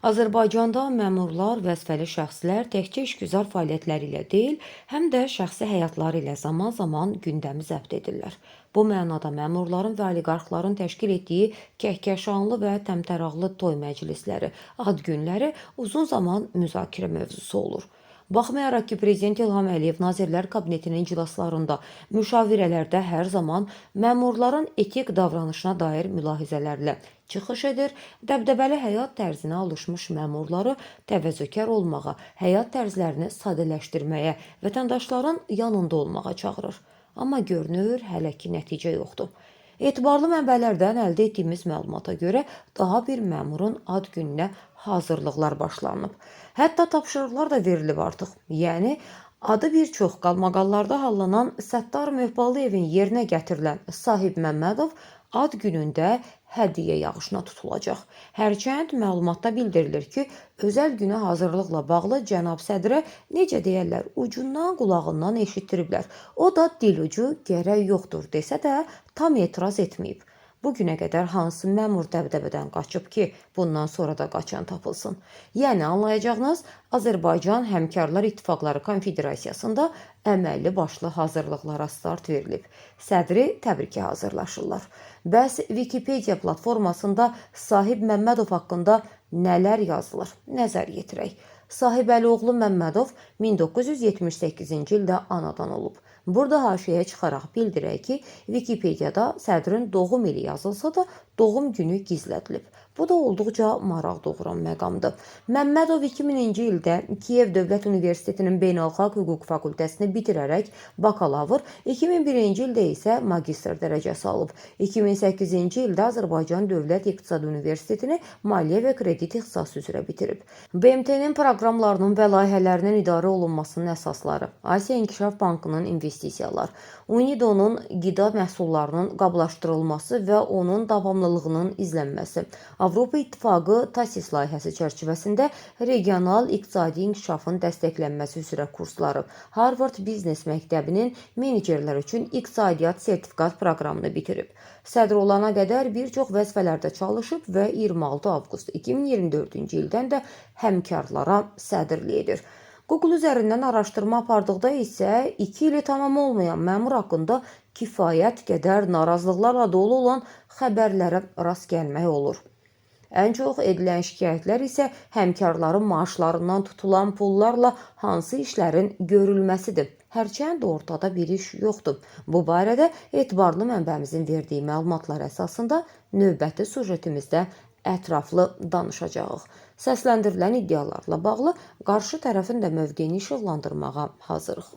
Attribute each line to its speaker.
Speaker 1: Azərbaycanda məmurlar, vəzifəli şəxslər təkcə işgüzar fəaliyyətləri ilə deyil, həm də şəxsi həyatları ilə zaman-zaman gündəmi zəbt edirlər. Bu mənada məmurların və oliqarxların təşkil etdiyi kəhkəşanlı və təmtəraqlı toy məclisləri, ad günləri uzun zaman müzakirə mövzusu olur. Baxmayaraq ki, Prezident İlham Əliyev Nazirlər Kabinetinin iclaslarında, müşavirələrdə hər zaman məmurların etik davranışına dair mülahizələrlə çıxış edir, dəbdəbəli həyat tərzinə alışmış məmurları təvəzzökar olmağa, həyat tərzlərini sadələşdirməyə, vətəndaşların yanında olmağa çağırır. Amma görünür, hələ ki nəticə yoxdur. Etibarlı mənbələrdən əldə etdiyimiz məlumata görə daha bir məmurun ad gününə hazırlıqlar başlanıb. Hətta tapşırıqlar da verilib artıq. Yəni, adı bir çox qalmaqallarda hallanan Səttar Möhbalıyevin yerinə gətirilən Sahib Məmmədov ad günündə hədiyyə yağışına tutulacaq. Hərçənd məlumatda bildirilir ki, özəl günə hazırlıqla bağlı cənab sədrə necə deyərlər, ucundan qulağından eşitdiriblər. O da dil ucu gərək yoxdur desə də tam etiraz etməyib. Bugünə qədər hansı məmur dəbdəbədən qaçıb ki, bundan sonra da qaçan tapılsın? Yəni, anlayacağınız, Azərbaycan Həmkarlar İttifaqları Konfederasiyasında əməlli başlı hazırlıqlara start verilib. Sədri təbrikə hazırlaşırlar. Bəs Wikipedia platformasında Sahib Məmmədov haqqında nələr yazılır? Nəzər yetirək. Sahib Əlioğlu Məmmədov 1978-ci ildə anadan olub. Burada haşiyəyə çıxaraq bildirək ki, Wikipediada sədrin doğum ili yazılsa da doğum günü gizlədilib. Bu da olduqca maraq doğuran məqamdır. Məmmədov 2000-ci ildə Kiyev Dövlət Universitetinin Beynəlxalq Hüquq fakültəsini bitirərək bakalavr, 2001-ci ildə isə magistr dərəcəsi alıb. 2008-ci ildə Azərbaycan Dövlət İqtisad Universitetini Maliyyə və Kredit ixtisası üzrə bitirib. BMT-nin proqramlarının və layihələrinin idarə olunmasının əsasları, Asiya İnkişaf Bankının investisiyalar, UNIDO-nun qida məhsullarının qablaşdırılması və onun davamlılığının izlənməsi, Avropa İttifaqı TASIS layihəsi çərçivəsində regional iqtisadi inkişafın dəstəklənməsi üzrə kursları, Harvard Biznes Məktəbinin menecerlər üçün iqtisadiyyat sertifikat proqramını bitirib. Sədr olana qədər bir çox vəzifələrdə çalışıb və 26 avqust 2024-cü ildən də həmkarlara sədrlik edir. Google üzərindən araşdırma apardıqda isə 2 ili tamam olmayan məmur haqqında kifayət qədər narazılıqlarla dolu olan xəbərlərə rast gəlmək olur. Ən çox edilən şikayətlər isə həmkarların maaşlarından tutulan pullarla hansı işlərin görülməsidir. Hərçənd ortada bir iş yoxdur. Bu barədə etibarlı mənbəmizin verdiyi məlumatlar əsasında növbəti sujetimizdə ətraflı danışacağıq. Səsləndirilən iddialarla bağlı qarşı tərəfin də mövqeyini işıqlandırmağa hazırıq.